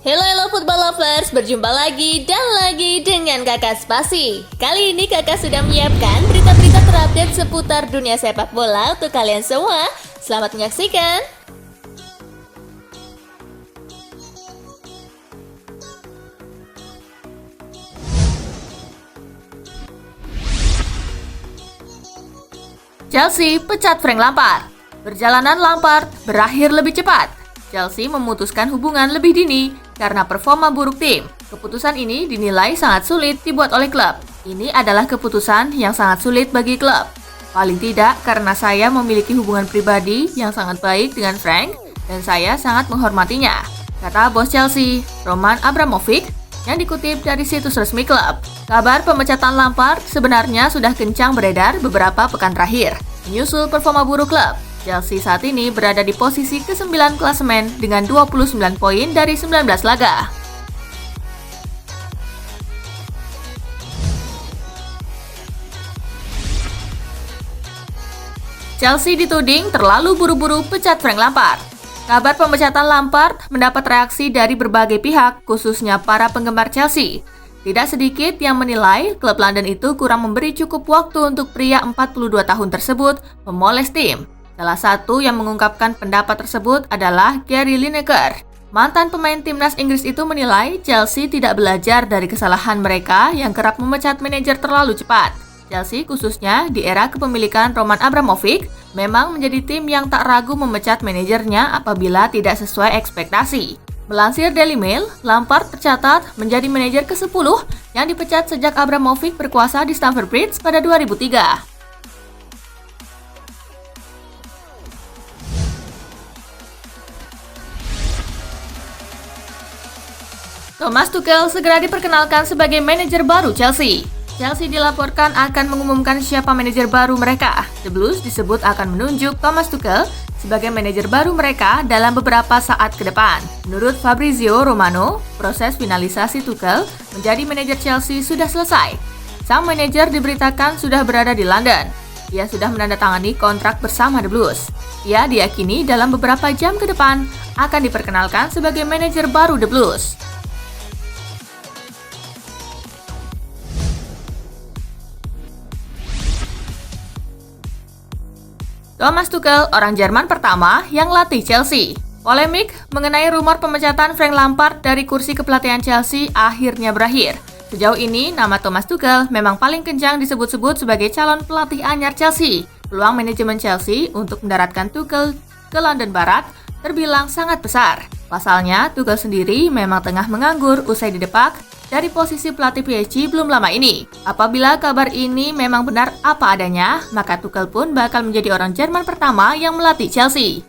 Halo football lovers, berjumpa lagi dan lagi dengan Kakak Spasi. Kali ini Kakak sudah menyiapkan berita-berita terupdate seputar dunia sepak bola untuk kalian semua. Selamat menyaksikan. Chelsea pecat Frank Lampard. Perjalanan Lampard berakhir lebih cepat. Chelsea memutuskan hubungan lebih dini karena performa buruk tim. Keputusan ini dinilai sangat sulit dibuat oleh klub. Ini adalah keputusan yang sangat sulit bagi klub. Paling tidak karena saya memiliki hubungan pribadi yang sangat baik dengan Frank dan saya sangat menghormatinya, kata bos Chelsea, Roman Abramovich, yang dikutip dari situs resmi klub. Kabar pemecatan Lampard sebenarnya sudah kencang beredar beberapa pekan terakhir. Menyusul performa buruk klub, Chelsea saat ini berada di posisi ke-9 klasemen dengan 29 poin dari 19 laga. Chelsea dituding terlalu buru-buru pecat Frank Lampard. Kabar pemecatan Lampard mendapat reaksi dari berbagai pihak, khususnya para penggemar Chelsea. Tidak sedikit yang menilai klub London itu kurang memberi cukup waktu untuk pria 42 tahun tersebut memoles tim. Salah satu yang mengungkapkan pendapat tersebut adalah Gary Lineker. Mantan pemain timnas Inggris itu menilai Chelsea tidak belajar dari kesalahan mereka yang kerap memecat manajer terlalu cepat. Chelsea khususnya di era kepemilikan Roman Abramovich memang menjadi tim yang tak ragu memecat manajernya apabila tidak sesuai ekspektasi. Melansir Daily Mail, Lampard tercatat menjadi manajer ke-10 yang dipecat sejak Abramovich berkuasa di Stamford Bridge pada 2003. Thomas Tuchel segera diperkenalkan sebagai manajer baru Chelsea. Chelsea dilaporkan akan mengumumkan siapa manajer baru mereka. The Blues disebut akan menunjuk Thomas Tuchel sebagai manajer baru mereka dalam beberapa saat ke depan. Menurut Fabrizio Romano, proses finalisasi Tuchel menjadi manajer Chelsea sudah selesai. Sang manajer diberitakan sudah berada di London. Ia sudah menandatangani kontrak bersama The Blues. Ia diyakini dalam beberapa jam ke depan akan diperkenalkan sebagai manajer baru The Blues. Thomas Tuchel, orang Jerman pertama yang latih Chelsea. Polemik mengenai rumor pemecatan Frank Lampard dari kursi kepelatihan Chelsea akhirnya berakhir. Sejauh ini, nama Thomas Tuchel memang paling kencang disebut-sebut sebagai calon pelatih anyar Chelsea. Peluang manajemen Chelsea untuk mendaratkan Tuchel ke London Barat terbilang sangat besar. Pasalnya, Tuchel sendiri memang tengah menganggur usai didepak dari posisi pelatih PSG belum lama ini. Apabila kabar ini memang benar apa adanya, maka Tuchel pun bakal menjadi orang Jerman pertama yang melatih Chelsea.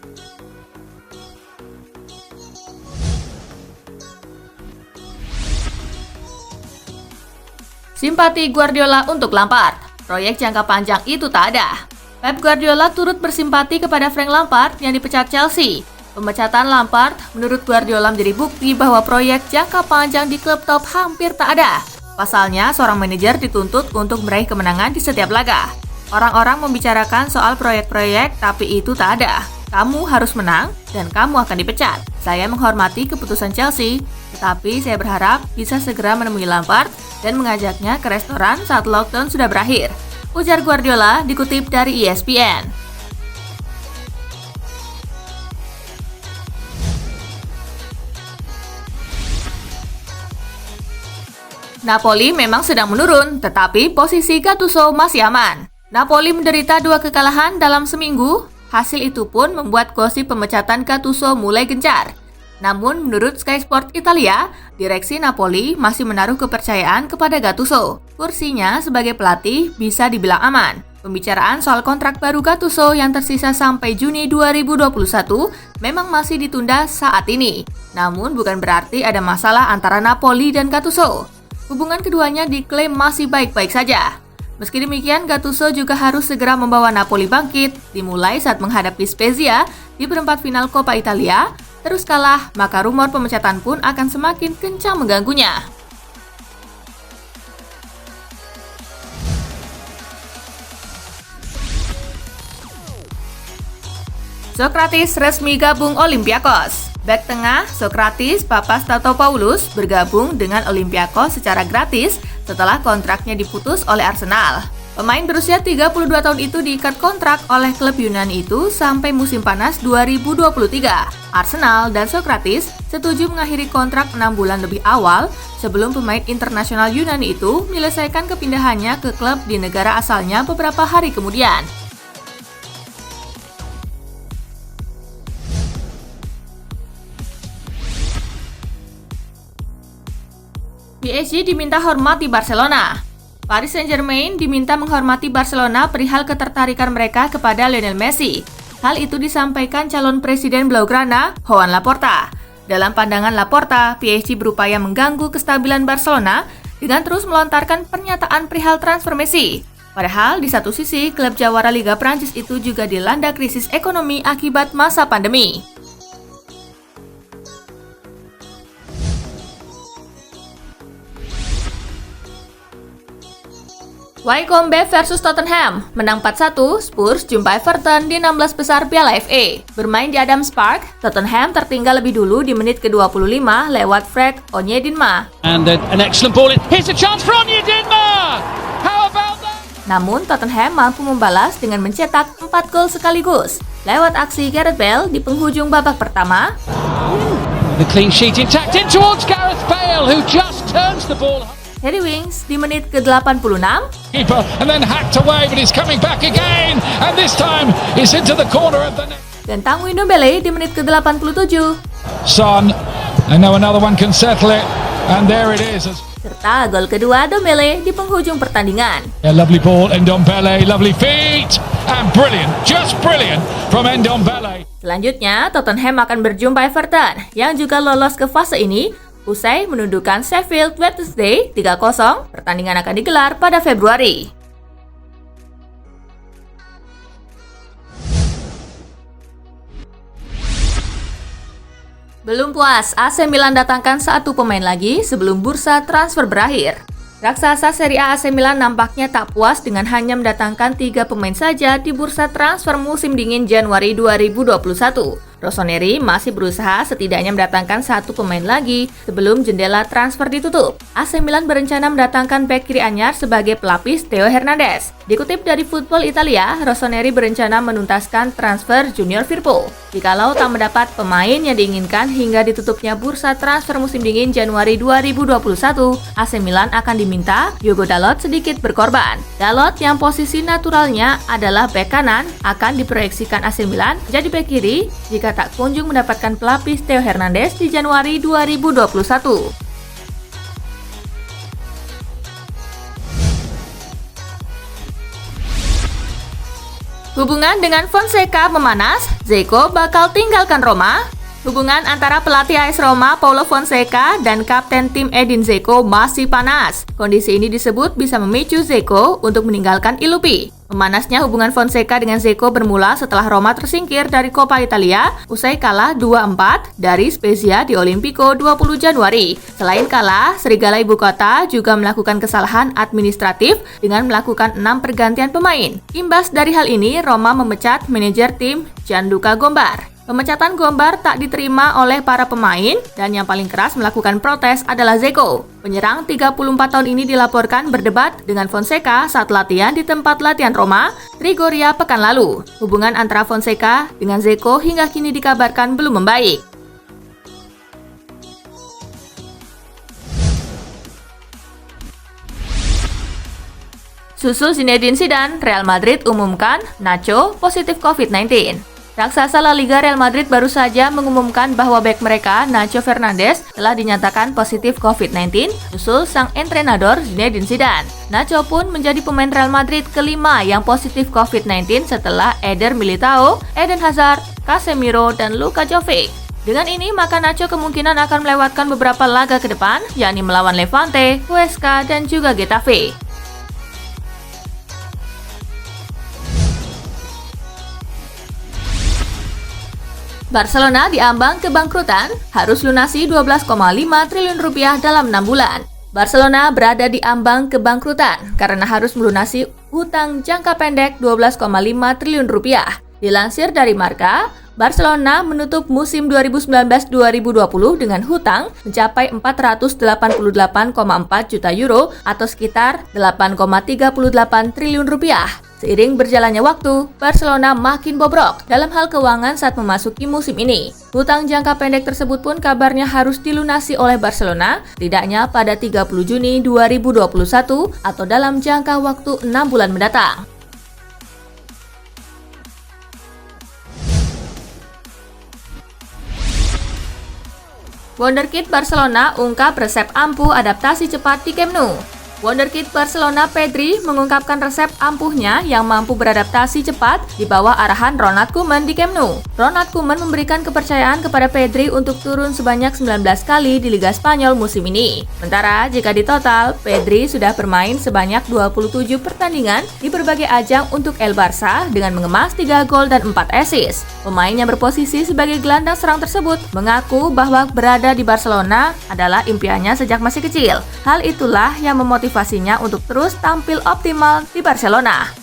Simpati Guardiola untuk Lampard. Proyek jangka panjang itu tak ada. Pep Guardiola turut bersimpati kepada Frank Lampard yang dipecat Chelsea. Pemecatan Lampard menurut Guardiola menjadi bukti bahwa proyek jangka panjang di klub top hampir tak ada. Pasalnya, seorang manajer dituntut untuk meraih kemenangan di setiap laga. Orang-orang membicarakan soal proyek-proyek, tapi itu tak ada. Kamu harus menang dan kamu akan dipecat. Saya menghormati keputusan Chelsea, tetapi saya berharap bisa segera menemui Lampard dan mengajaknya ke restoran saat lockdown sudah berakhir, ujar Guardiola dikutip dari ESPN. Napoli memang sedang menurun, tetapi posisi Gattuso masih aman. Napoli menderita 2 kekalahan dalam seminggu. Hasil itu pun membuat gosip pemecatan Gattuso mulai gencar. Namun, menurut Sky Sport Italia, direksi Napoli masih menaruh kepercayaan kepada Gattuso. Kursinya sebagai pelatih bisa dibilang aman. Pembicaraan soal kontrak baru Gattuso yang tersisa sampai Juni 2021 memang masih ditunda saat ini. Namun, bukan berarti ada masalah antara Napoli dan Gattuso. Hubungan keduanya diklaim masih baik-baik saja. Meski demikian, Gattuso juga harus segera membawa Napoli bangkit, dimulai saat menghadapi Spezia di perempat final Coppa Italia. Terus kalah, maka rumor pemecatan pun akan semakin kencang mengganggunya. Sokratis resmi gabung Olympiakos. Bek tengah Sokratis Papastatopoulos bergabung dengan Olympiakos secara gratis setelah kontraknya diputus oleh Arsenal. Pemain berusia 32 tahun itu diikat kontrak oleh klub Yunani itu sampai musim panas 2023. Arsenal dan Sokratis setuju mengakhiri kontrak 6 bulan lebih awal sebelum pemain internasional Yunani itu menyelesaikan kepindahannya ke klub di negara asalnya beberapa hari kemudian. PSG diminta hormat di Barcelona. Paris Saint-Germain diminta menghormati Barcelona perihal ketertarikan mereka kepada Lionel Messi. Hal itu disampaikan calon presiden Blaugrana, Joan Laporta. Dalam pandangan Laporta, PSG berupaya mengganggu kestabilan Barcelona dengan terus melontarkan pernyataan perihal transfer Messi. Padahal di satu sisi, klub jawara Liga Prancis itu juga dilanda krisis ekonomi akibat masa pandemi. Wycombe versus Tottenham, menang 4-1, Spurs jumpa Everton di 16 besar Piala FA. Bermain di Adams Park, Tottenham tertinggal lebih dulu di menit ke-25 lewat Fred Onyedinma. And an excellent ball. Here's a chance for Onyedinma! How about that? Namun Tottenham mampu membalas dengan mencetak 4 gol sekaligus. Lewat aksi Gareth Bale di penghujung babak pertama. The clean sheet intact in towards Gareth Bale, who just turns the ball. Harry Winks di menit ke-86. Keeper and then hacked away, but he's coming back again, and this time he's into the corner of the net. Dan Tanguy Ndombele di menit ke-87. Son, and now another one can settle it, and there it is. Serta gol kedua Ndombele di penghujung pertandingan. A lovely ball, Ndombele, lovely feet, and brilliant, just brilliant from Ndombele. Selanjutnya, Tottenham akan berjumpa Everton yang juga lolos ke fase ini usai menundukkan Sheffield Wednesday 3-0. Pertandingan akan digelar pada Februari. Belum puas, AC Milan datangkan satu pemain lagi sebelum bursa transfer berakhir. Raksasa Serie A AC Milan nampaknya tak puas dengan hanya mendatangkan 3 pemain saja di bursa transfer musim dingin Januari 2021. Rossoneri masih berusaha setidaknya mendatangkan satu pemain lagi sebelum jendela transfer ditutup. AC Milan berencana mendatangkan bek kiri anyar sebagai pelapis Theo Hernandez. Dikutip dari Football Italia, Rossoneri berencana menuntaskan transfer Junior Firpo. Jikalau tak mendapat pemain yang diinginkan hingga ditutupnya bursa transfer musim dingin Januari 2021, AC Milan akan diminta Diogo Dalot sedikit berkorban. Dalot yang posisi naturalnya adalah bek kanan akan diproyeksikan AC Milan jadi bek kiri jika tak kunjung mendapatkan pelapis Theo Hernandez di Januari 2021. Hubungan dengan Fonseca memanas, Dzeko bakal tinggalkan Roma. Hubungan antara pelatih AS Roma Paulo Fonseca dan kapten tim Edin Dzeko masih panas. Kondisi ini disebut bisa memicu Dzeko untuk meninggalkan Ilupi. Memanasnya hubungan Fonseca dengan Dzeko bermula setelah Roma tersingkir dari Coppa Italia usai kalah 2-4 dari Spezia di Olimpico 20 Januari. Selain kalah, Serigala Ibu Kota juga melakukan kesalahan administratif dengan melakukan 6 pergantian pemain. Imbas dari hal ini, Roma memecat manajer tim Gianluca Gombar. Pemecatan Gombar tak diterima oleh para pemain dan yang paling keras melakukan protes adalah Dzeko. Penyerang 34 tahun ini dilaporkan berdebat dengan Fonseca saat latihan di tempat latihan Roma, Trigoria pekan lalu. Hubungan antara Fonseca dengan Dzeko hingga kini dikabarkan belum membaik. Susul Zinedine Zidane, Real Madrid umumkan Nacho positif COVID-19. Raksasa La Liga Real Madrid baru saja mengumumkan bahwa bek mereka, Nacho Fernandes, telah dinyatakan positif COVID-19, susul sang entrenador Zinedine Zidane. Nacho pun menjadi pemain Real Madrid kelima yang positif COVID-19 setelah Eder Militao, Eden Hazard, Casemiro, dan Luka Jovic. Dengan ini, maka Nacho kemungkinan akan melewatkan beberapa laga ke depan, yakni melawan Levante, Huesca, dan juga Getafe. Barcelona diambang kebangkrutan, harus lunasi 12,5 triliun rupiah dalam 6 bulan. Barcelona berada di ambang kebangkrutan karena harus melunasi hutang jangka pendek 12,5 triliun rupiah. Dilansir dari Marca, Barcelona menutup musim 2019-2020 dengan hutang mencapai 488,4 juta euro atau sekitar 8,38 triliun rupiah. Seiring berjalannya waktu, Barcelona makin bobrok dalam hal keuangan saat memasuki musim ini. Hutang jangka pendek tersebut pun kabarnya harus dilunasi oleh Barcelona, tidaknya pada 30 Juni 2021 atau dalam jangka waktu 6 bulan mendatang. Wonderkid Barcelona ungkap resep ampuh adaptasi cepat di Camp Nou. Wonderkid Barcelona Pedri mengungkapkan resep ampuhnya yang mampu beradaptasi cepat di bawah arahan Ronald Koeman di Camp Nou. Ronald Koeman memberikan kepercayaan kepada Pedri untuk turun sebanyak 19 kali di Liga Spanyol musim ini. Sementara jika ditotal, Pedri sudah bermain sebanyak 27 pertandingan di berbagai ajang untuk El Barça dengan mengemas 3 gol dan 4 assist. Pemain yang berposisi sebagai gelandang serang tersebut mengaku bahwa berada di Barcelona adalah impiannya sejak masih kecil. Hal itulah yang memotivasinya untuk terus tampil optimal di Barcelona.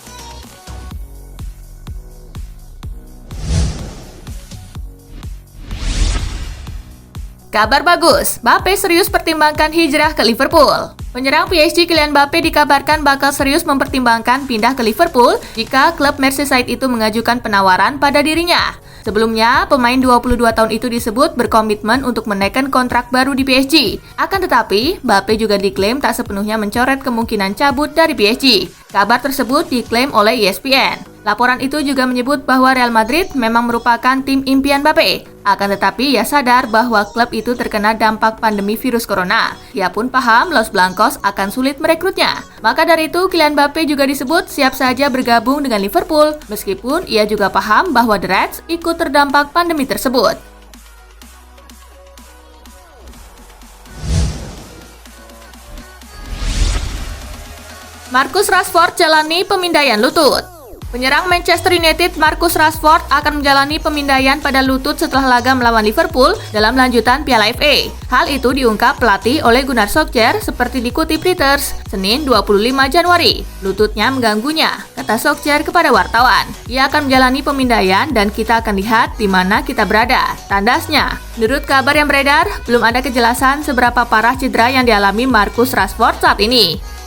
Kabar bagus, Mbappe serius pertimbangkan hijrah ke Liverpool. Penyerang PSG Kylian Mbappe dikabarkan bakal serius mempertimbangkan pindah ke Liverpool jika klub Merseyside itu mengajukan penawaran pada dirinya. Sebelumnya, pemain 22 tahun itu disebut berkomitmen untuk menaikkan kontrak baru di PSG. Akan tetapi, Mbappe juga diklaim tak sepenuhnya mencoret kemungkinan cabut dari PSG. Kabar tersebut diklaim oleh ESPN. Laporan itu juga menyebut bahwa Real Madrid memang merupakan tim impian Mbappe. Akan tetapi ia sadar bahwa klub itu terkena dampak pandemi virus corona. Ia pun paham Los Blancos akan sulit merekrutnya. Maka dari itu Kylian Mbappe juga disebut siap saja bergabung dengan Liverpool, meskipun ia juga paham bahwa The Reds ikut terdampak pandemi tersebut. Marcus Rashford jalani pemindaian lutut. Penyerang Manchester United Marcus Rashford akan menjalani pemindaian pada lutut setelah laga melawan Liverpool dalam lanjutan Piala FA. Hal itu diungkap pelatih Ole Gunnar Solskjaer seperti dikutip Reuters, Senin 25 Januari. Lututnya mengganggunya, kata Solskjaer kepada wartawan. Ia akan menjalani pemindaian dan kita akan lihat di mana kita berada, tandasnya. Menurut kabar yang beredar, belum ada kejelasan seberapa parah cedera yang dialami Marcus Rashford saat ini.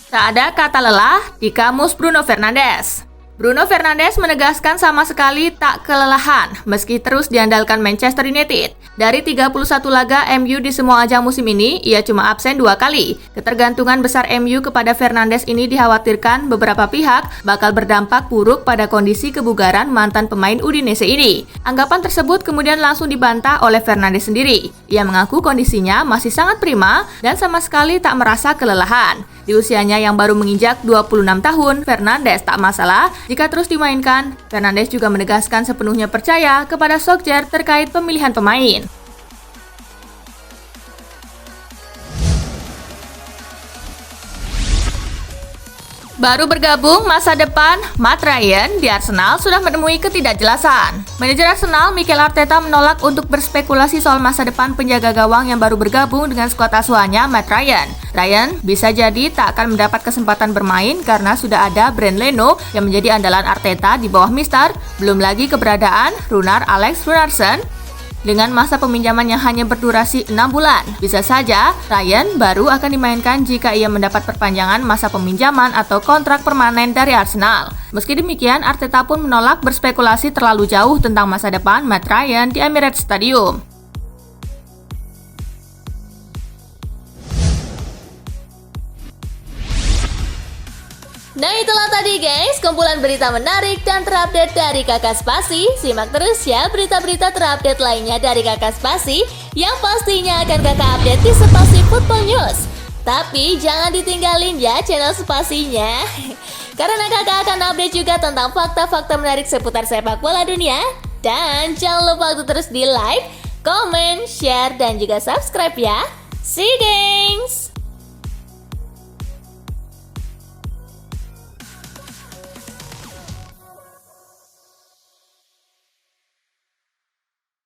Tak ada kata lelah di kamus Bruno Fernandes. Bruno Fernandes menegaskan sama sekali tak kelelahan meski terus diandalkan Manchester United. Dari 31 laga MU di semua ajang musim ini, ia cuma absen 2 kali. Ketergantungan besar MU kepada Fernandes ini dikhawatirkan beberapa pihak bakal berdampak buruk pada kondisi kebugaran mantan pemain Udinese ini. Anggapan tersebut kemudian langsung dibantah oleh Fernandes sendiri. Ia mengaku kondisinya masih sangat prima dan sama sekali tak merasa kelelahan. Di usianya yang baru menginjak 26 tahun, Fernandes tak masalah jika terus dimainkan. Fernandes juga menegaskan sepenuhnya percaya kepada Solskjaer terkait pemilihan pemain. Baru bergabung masa depan, Matt Ryan di Arsenal sudah menemui ketidakjelasan. Manajer Arsenal Mikel Arteta menolak untuk berspekulasi soal masa depan penjaga gawang yang baru bergabung dengan skuad asuhannya Matt Ryan. Ryan bisa jadi tak akan mendapat kesempatan bermain karena sudah ada Bernd Leno yang menjadi andalan Arteta di bawah Mister, belum lagi keberadaan Runar Alex Runarsson. Dengan masa peminjaman yang hanya berdurasi 6 bulan, bisa saja Ryan baru akan dimainkan jika ia mendapat perpanjangan masa peminjaman atau kontrak permanen dari Arsenal. Meski demikian, Arteta pun menolak berspekulasi terlalu jauh tentang masa depan Matt Ryan di Emirates Stadium. Nah itulah tadi guys, kumpulan berita menarik dan terupdate dari Kakak Spasi. Simak terus ya berita-berita terupdate lainnya dari Kakak Spasi yang pastinya akan Kakak update di Spasi Football News. Tapi jangan ditinggalin ya channel Spasinya, karena Kakak akan update juga tentang fakta-fakta menarik seputar sepak bola dunia. Dan jangan lupa untuk terus di like, comment, share, dan juga subscribe ya. See you guys!